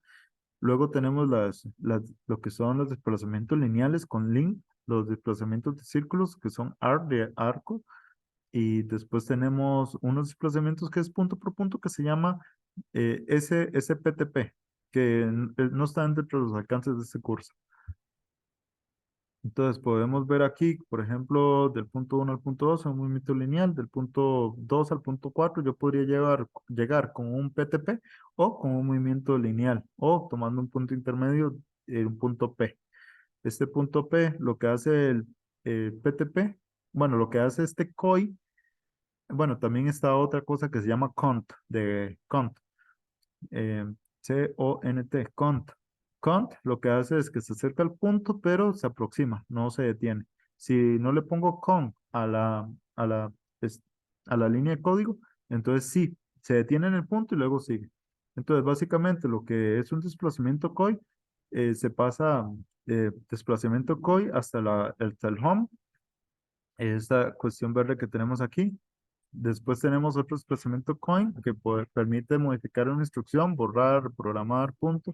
Luego tenemos lo que son los desplazamientos lineales con link, los desplazamientos de círculos, que son arc de arco, y después tenemos unos desplazamientos que es punto por punto, que se llama SPTP, que no están dentro de los alcances de este curso. Entonces podemos ver aquí, por ejemplo, del punto 1 al punto 2 un movimiento lineal, del punto 2 al punto 4 yo podría llegar con un PTP o con un movimiento lineal o tomando un punto intermedio, un punto P. Este punto P, lo que hace el PTP, bueno, lo que hace este COI, bueno, también está otra cosa que se llama cont, eh, CONT, cont. Cont lo que hace es que se acerca al punto, pero se aproxima, no se detiene. Si no le pongo con a la, es- a la línea de código, entonces sí, se detiene en el punto y luego sigue. Entonces, básicamente, lo que es un desplazamiento COI, se pasa desplazamiento COI hasta el home, esta cuestión verde que tenemos aquí. Después tenemos otro desplazamiento coin que permite modificar una instrucción, borrar, programar, punto.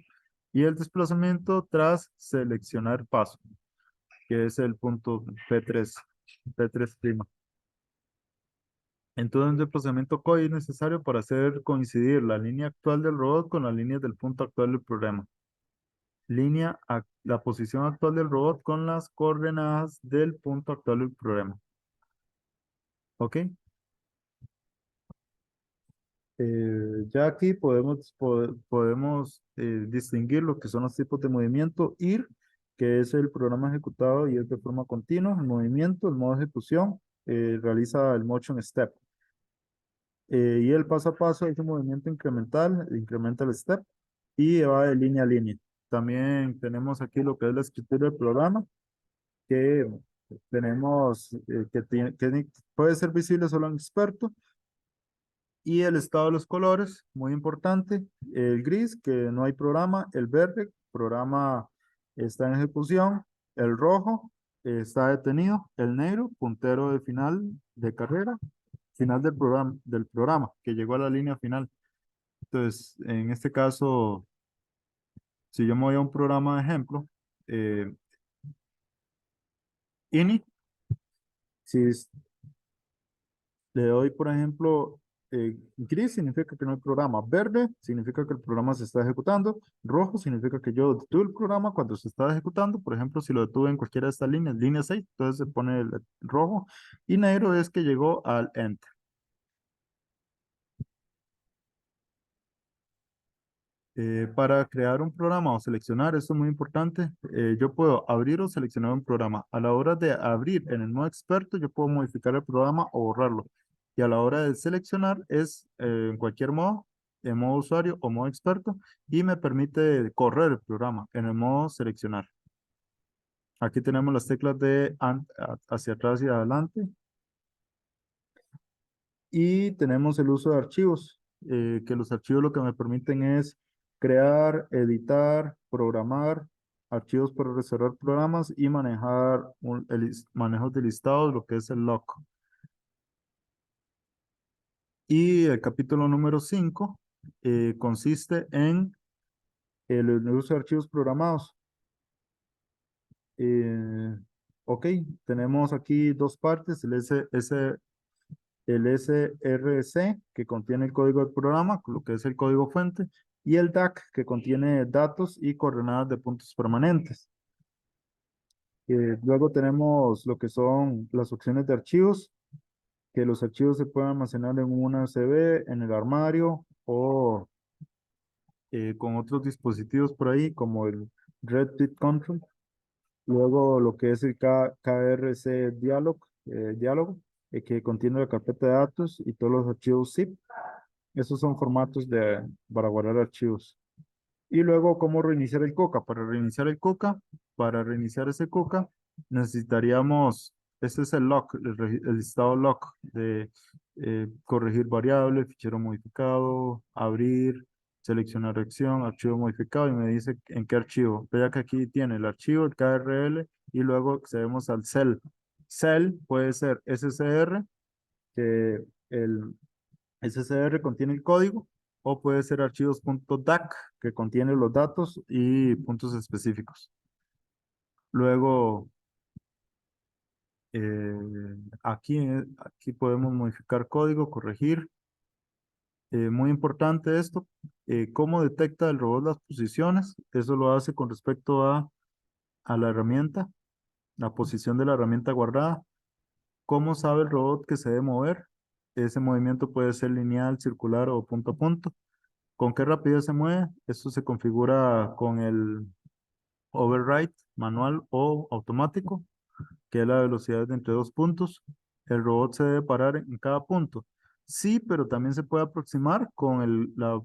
Y el desplazamiento tras seleccionar paso, que es el punto P3'. Entonces, el desplazamiento coin es necesario para hacer coincidir la línea actual del robot con la línea del punto actual del programa. La posición actual del robot con las coordenadas del punto actual del programa. ¿Ok? Ya aquí podemos distinguir lo que son los tipos de movimiento. IR, que es el programa ejecutado y es de forma continua. El movimiento, el modo de ejecución, realiza el motion step. Y el paso a paso es un movimiento incremental, incrementa el step y va de línea a línea. También tenemos aquí lo que es la escritura del programa, que tenemos, que puede ser visible solo a un experto. Y el estado de los colores, muy importante. El gris, que no hay programa. El verde, programa está en ejecución. El rojo, está detenido. El negro, puntero de final de carrera. Final del programa, que llegó a la línea final. Entonces, en este caso, si yo me voy a un programa de ejemplo, eh, ini, si le doy, por ejemplo, gris significa que no hay programa. Verde significa que el programa se está ejecutando. Rojo significa que yo detuve el programa cuando se está ejecutando. Por ejemplo, si lo detuve en cualquiera de estas líneas, línea 6, entonces se pone el rojo. Y negro es que llegó al end. Para crear un programa o seleccionar, esto es muy importante, yo puedo abrir o seleccionar un programa. A la hora de abrir en el modo experto, yo puedo modificar el programa o borrarlo. Y a la hora de seleccionar es en cualquier modo, en modo usuario o modo experto, y me permite correr el programa en el modo seleccionar. Aquí tenemos las teclas de hacia atrás y adelante. Y tenemos el uso de archivos, que los archivos lo que me permiten es crear, editar, programar archivos para reservar programas y manejar manejo de listados, lo que es el lock. Y el capítulo número 5 consiste en el uso de archivos programados. Eh, ok, tenemos aquí dos partes, el SRC, que contiene el código del programa, lo que es el código fuente, y el DAC, que contiene datos y coordenadas de puntos permanentes. Luego tenemos lo que son las opciones de archivos, que los archivos se pueden almacenar en una USB, en el armario o con otros dispositivos por ahí, como el Red Bit Control. Luego lo que es el KRC diálogo, que contiene la carpeta de datos y todos los archivos zip. Esos son formatos para guardar archivos. Y luego, ¿cómo reiniciar el Coca? Para reiniciar ese Coca, necesitaríamos, este es el lock, el listado lock de corregir variable, fichero modificado, abrir, seleccionar acción, archivo modificado, y me dice en qué archivo. Vea que aquí tiene el archivo, el KRL, y luego accedemos al cell. Cell puede ser SCR, que el SCR contiene el código, o puede ser archivos.dac, que contiene los datos y puntos específicos. Luego, aquí podemos modificar código, corregir. Muy importante esto, cómo detecta el robot las posiciones. Eso lo hace con respecto a la herramienta, la posición de la herramienta guardada. ¿Cómo sabe el robot que se debe mover? Ese movimiento puede ser lineal, circular o punto a punto. ¿Con qué rapidez se mueve? Esto se configura con el override manual o automático, que es la velocidad de entre dos puntos. El robot se debe parar en cada punto. Sí, pero también se puede aproximar con la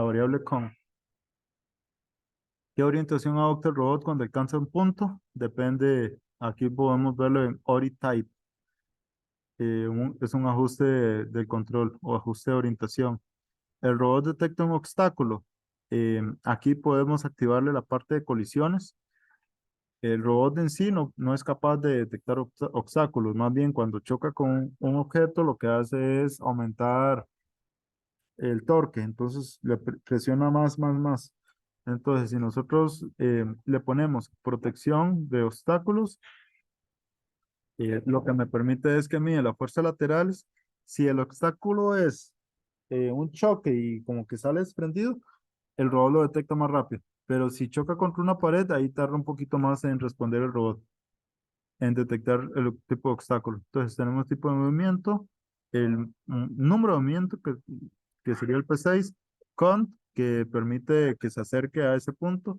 variable con. ¿Qué orientación adopta el robot cuando alcanza un punto? Depende, aquí podemos verlo en ORI type. Es un ajuste del control o ajuste de orientación. El robot detecta un obstáculo. Aquí podemos activarle la parte de colisiones. El robot en sí no es capaz de detectar obstáculos. Más bien, cuando choca con un objeto, lo que hace es aumentar el torque. Entonces, le presiona más, más, más. Entonces, si nosotros le ponemos protección de obstáculos, lo que me permite es que mide las fuerzas laterales. Si el obstáculo es un choque y como que sale desprendido, el robot lo detecta más rápido. Pero si choca contra una pared, ahí tarda un poquito más en responder el robot, en detectar el tipo de obstáculo. Entonces tenemos tipo de movimiento, el número de movimiento que sería el P6, count, que permite que se acerque a ese punto,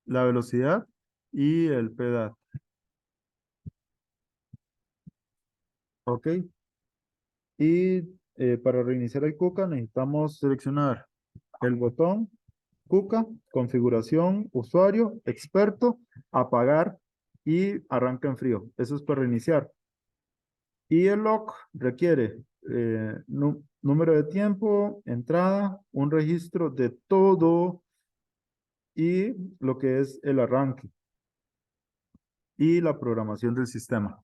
la velocidad y el PDAT. ¿Ok? Y para reiniciar el KUKA necesitamos seleccionar el botón KUKA, configuración, usuario, experto, apagar y arranca en frío. Eso es para reiniciar. Y el lock requiere número de tiempo, entrada, un registro de todo y lo que es el arranque y la programación del sistema.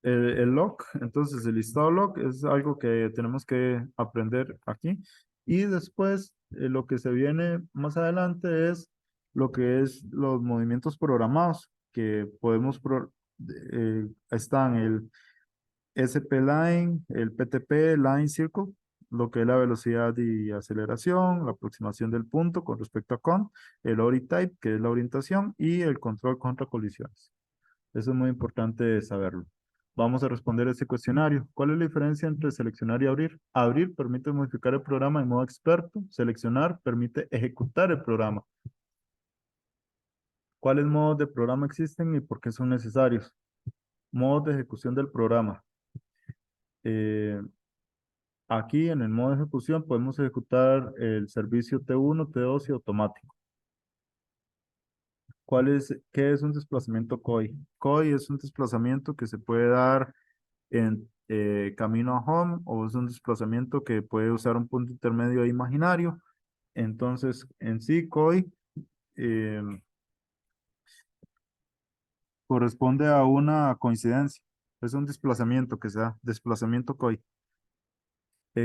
El lock, entonces el listado lock es algo que tenemos que aprender aquí. Y después lo que se viene más adelante es lo que es los movimientos programados que están el SP-Line, el PTP, Line Circle, lo que es la velocidad y aceleración, la aproximación del punto con respecto a con, el ORI Type, que es la orientación, y el control contra colisiones. Eso es muy importante saberlo. Vamos a responder este cuestionario. ¿Cuál es la diferencia entre seleccionar y abrir? Abrir permite modificar el programa en modo experto. Seleccionar permite ejecutar el programa. ¿Cuáles modos de programa existen y por qué son necesarios? Modos de ejecución del programa. Eh, Aquí en el modo de ejecución podemos ejecutar el servicio T1, T2 y automático. ¿Qué es un desplazamiento COI? COI es un desplazamiento que se puede dar en camino a home, o es un desplazamiento que puede usar un punto intermedio imaginario. Entonces, en sí, COI eh, corresponde a una coincidencia. Es un desplazamiento que se da, desplazamiento COI.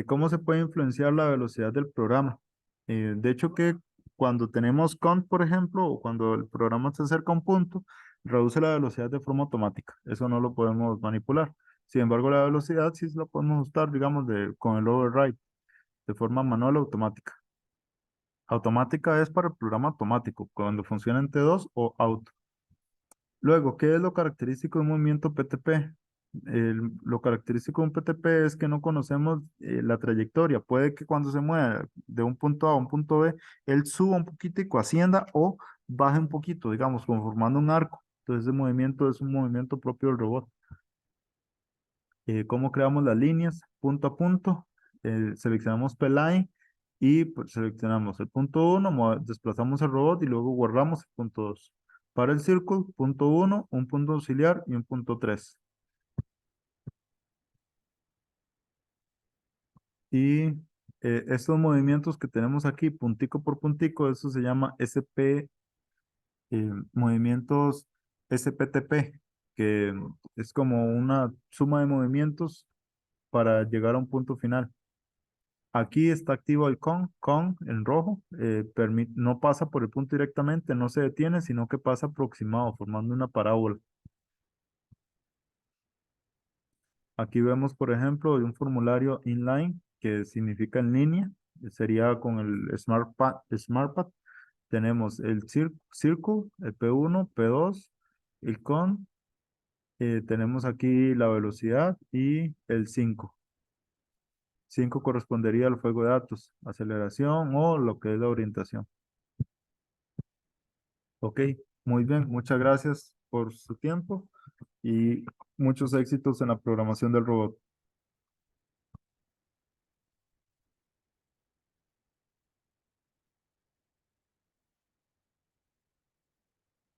¿Cómo se puede influenciar la velocidad del programa? De hecho, que cuando tenemos count, por ejemplo, o cuando el programa se acerca a un punto, reduce la velocidad de forma automática. Eso no lo podemos manipular. Sin embargo, la velocidad sí la podemos ajustar, digamos, con el override, de forma manual o automática. Automática es para el programa automático, cuando funciona en T2 o auto. Luego, ¿qué es lo característico de un movimiento PTP? Lo característico de un PTP es que no conocemos la trayectoria. Puede que cuando se mueva de un punto A a un punto B, él suba un poquitico, ascienda o baje un poquito, digamos, conformando un arco. Entonces, ese movimiento es un movimiento propio del robot. ¿Cómo creamos las líneas? Punto a punto. Seleccionamos P-Line y pues, seleccionamos el punto 1, desplazamos el robot y luego guardamos el punto 2. Para el círculo, punto 1, un punto auxiliar y un punto 3. Y estos movimientos que tenemos aquí, puntico por puntico, eso se llama movimientos SPTP, que es como una suma de movimientos para llegar a un punto final. Aquí está activo el con en rojo, no pasa por el punto directamente, no se detiene, sino que pasa aproximado, formando una parábola. Aquí vemos, por ejemplo, un formulario inline, que significa en línea, sería con el SmartPad. Tenemos el Circle, el P1, P2, el con, tenemos aquí la velocidad y el 5. 5 correspondería al fuego de datos, aceleración o lo que es la orientación. Ok, muy bien, muchas gracias por su tiempo y muchos éxitos en la programación del robot.